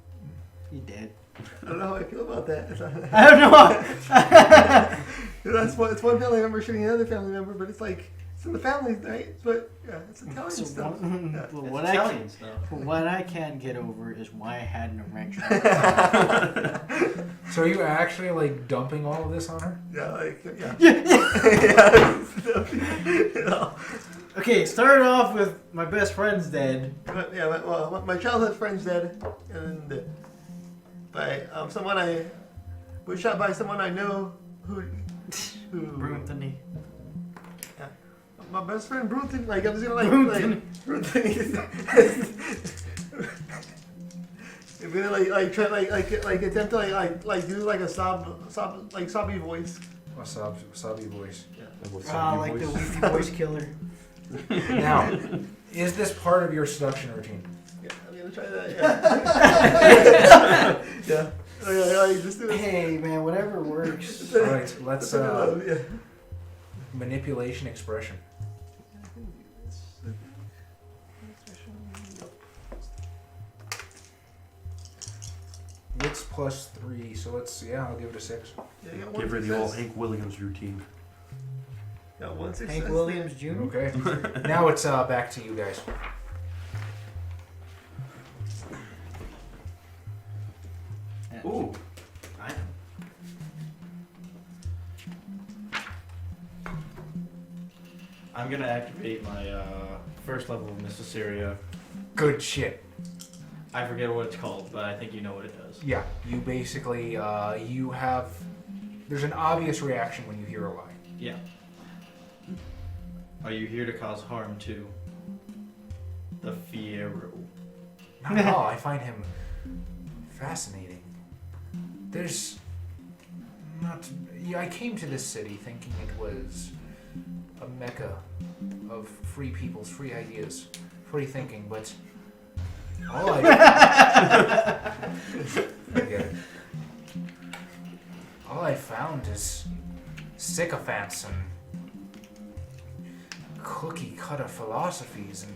He's dead. I don't know how I feel about that. I don't know. It's one family member shooting another family member, but it's like it's in the family, right? But yeah, it's Italian So stuff. Yeah. But It's what Italian stuff. what I can't get over is why I had an erection. So are you actually like dumping all of this on her? Yeah, like yeah. You know, Okay, it started off with my best friend's dead. but, yeah, well, my childhood friend's dead, and by someone I was shot by someone I know who Brunthony. my best friend Brunton. Like I'm just gonna Brunton. Brunton. I'm gonna try attempt to do like a sobby voice. Wasabi voice. And what's Ah, up, like you the boys? Weepy Voice Killer. Now, is this part of your seduction routine? Yeah, I'm gonna try that. Yeah. Yeah. Just do it. Hey man, whatever works. All right, let's Yeah. manipulation expression. Wits plus 3, so I'll give it a 6. Yeah, I got one Give her the old success. Hank Williams routine. Got one success. Hank Williams Jr. Okay. Now it's back to you guys. Ooh. I know. I'm gonna activate my first level of Mysticeria. Good shit. I forget what it's called, but I think you know what it does. Yeah, you basically you have. There's an obvious reaction when you hear a lie. Yeah. Are you here to cause harm to the Fierro? Not at all. I find him fascinating. There's not. Yeah, I came to this city thinking it was a mecca of free peoples, free ideas, free thinking, but all I get it. All I found is sycophants and cookie cutter philosophies, and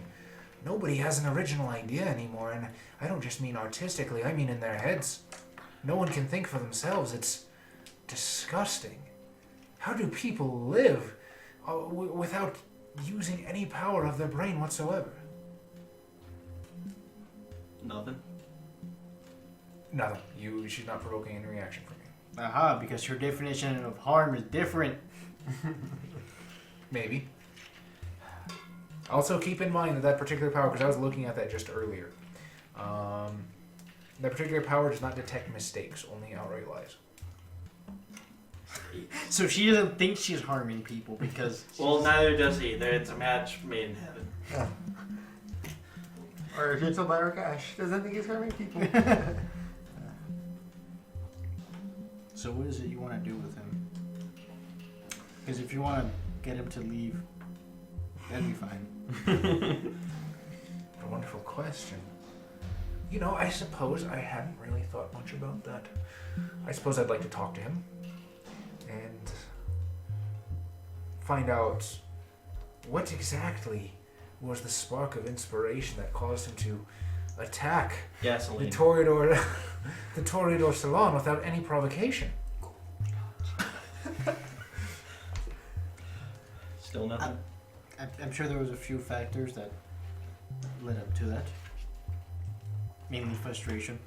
nobody has an original idea anymore. And I don't just mean artistically, I mean in their heads. No one can think for themselves. It's disgusting. How do people live without using any power of their brain whatsoever? Nothing. Nothing. She's not provoking any reaction from you. Aha, because your definition of harm is different. Maybe. Also, keep in mind that particular power, because I was looking at that just earlier, that particular power does not detect mistakes, only outright lies. So she doesn't think she's harming people because. Well, neither does he. It's a match made in heaven. Or Gentle Byron Cash doesn't think he's harming people. So what is it you want to do with him? Because if you want to get him to leave, that'd be fine. A wonderful question. You know, I suppose I hadn't really thought much about that. I suppose I'd like to talk to him and find out what exactly was the spark of inspiration that caused him to attack the Gasoline. Toreador, the Toreador Salon without any provocation. Still nothing. I'm sure there was a few factors that led up to that. Mainly frustration.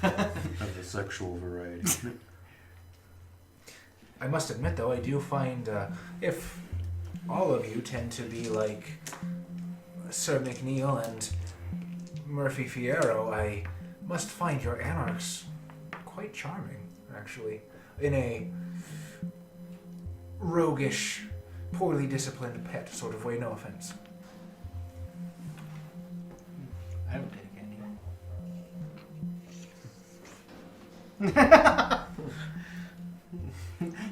Of the sexual variety. I must admit, though, I do find if all of you tend to be like Sir McNeil and Murphy Fierro, I must find your anarchs quite charming, actually, in a roguish, poorly disciplined pet sort of way. No offense. I don't take any.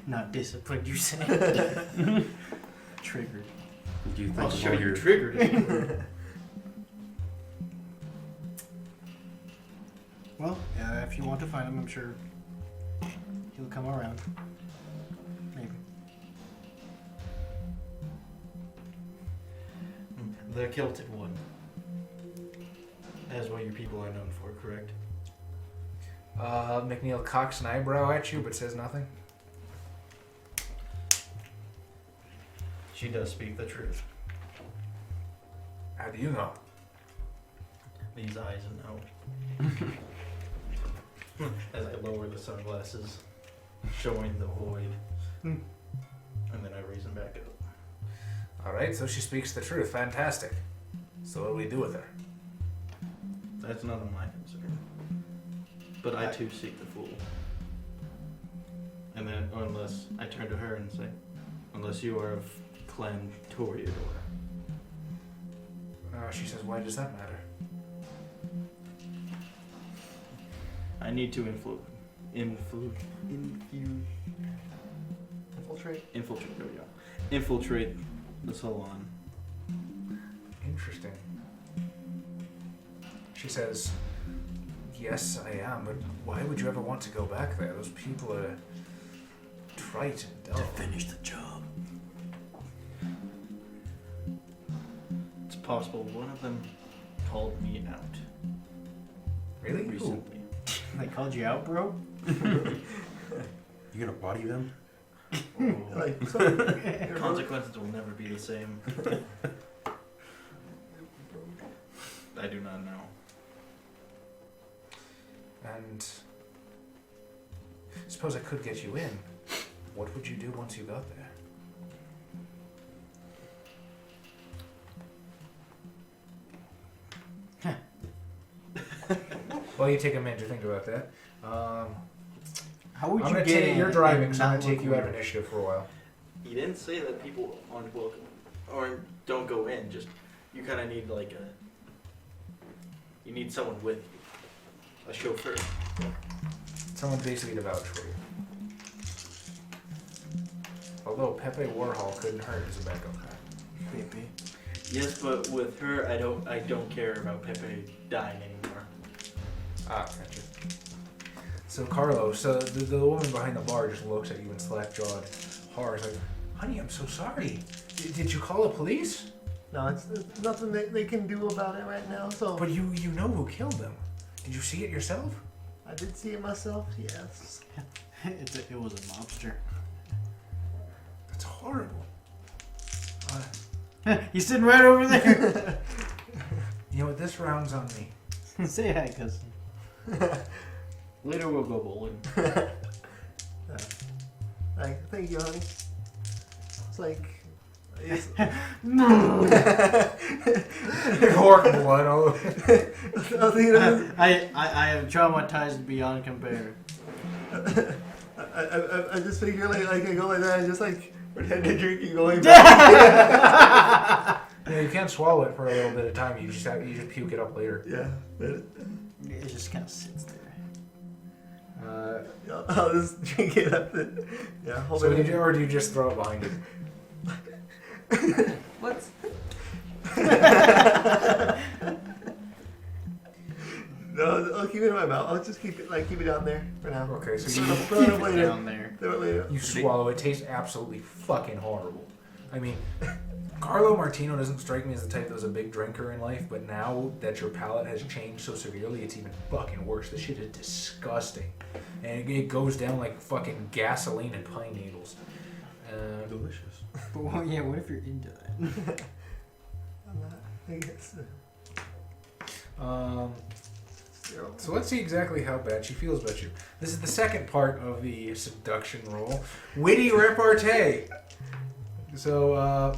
Not disciplined, you say? Triggered. Do you think I'll of show all you your triggered. Well, if you want to find him, I'm sure he'll come around. Maybe. The kilted one. That's what your people are known for, correct? McNeil cocks an eyebrow at you but says nothing. She does speak the truth. How do you know? These eyes know. As I lower the sunglasses, showing the void. And then I raise them back up. Alright, so she speaks the truth. Fantastic. So what do we do with her? That's none of my concern. But I too seek the fool. And then, unless I turn to her and say, unless you are of Clan Toreador. She says, why does that matter? I need to infiltrate, there we go. Infiltrate the salon. Interesting. She says, yes, I am, but why would you ever want to go back there? Those people are trite and dull. Finish the job. It's possible one of them called me out Really? recently. They called you out, bro? You gonna body them? Like, Consequences will never be the same. I do not know. And suppose I could get you in. What would you do once you got there? Well, you take a minute to think about that. How would I'm you gonna get take in you're driving, so I'm and gonna not take you look out of weird? initiative for a while. He didn't say that people aren't welcome or don't go in. Just you kind of need like you need someone with you, a chauffeur. Someone basically to vouch for you. Although Pepe Warhol couldn't hurt as a backup guy. Creepy. Yes, but with her, I don't care about Pepe dying anymore. Ah, gotcha. So Carlos, the woman behind the bar just looks at you in slack-jawed horror. Like, honey, I'm so sorry. Did you call the police? no, it's nothing they can do about it right now. So But you know who killed them. Did you see it yourself? I did see it myself. Yes. It was a mobster. That's horrible. He's sitting right over there. You know what? This round's on me. Say hi, cousin. Later we'll go bowling. Like, thank you, honey. It's like. It's, Horrible blood all over. I was thinking of this. I am traumatized beyond compare. I just figure like I go like that and just like pretend drinking going back. Yeah, you can't swallow it for a little bit of time. You just puke it up later. Yeah. But, It just kind of sits there. I'll just drink it up. Yeah. Hold So it. or do you just throw it behind you? What? No, I'll keep it in my mouth. I'll just keep it down there for now. Okay, so Throw it up later. Down there. Throw it later. you swallow. It tastes absolutely fucking horrible. I mean, Carlo Martino doesn't strike me as the type that was a big drinker in life, but now that your palate has changed so severely, it's even fucking worse. This shit is disgusting. And it goes down like fucking gasoline and pine needles. Delicious. But well, yeah, what if you're into that? I'm not, I guess. So let's see exactly how bad she feels about you. This is the second part of the seduction roll. Witty repartee. So,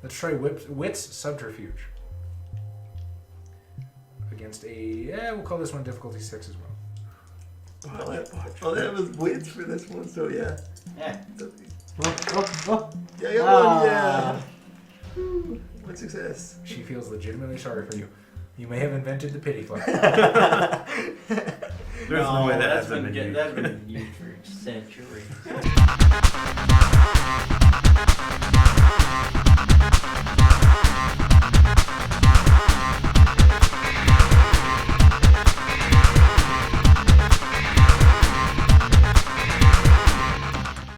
let's try wit's subterfuge. Against we'll call this one difficulty 6 as well. Oh, that was wits for this one, so yeah. Yeah. Yeah, I got one, yeah. Woo. One success. She feels legitimately sorry for you. You may have invented the pity fuck. There's no way that that's hasn't been used. That's been used for centuries.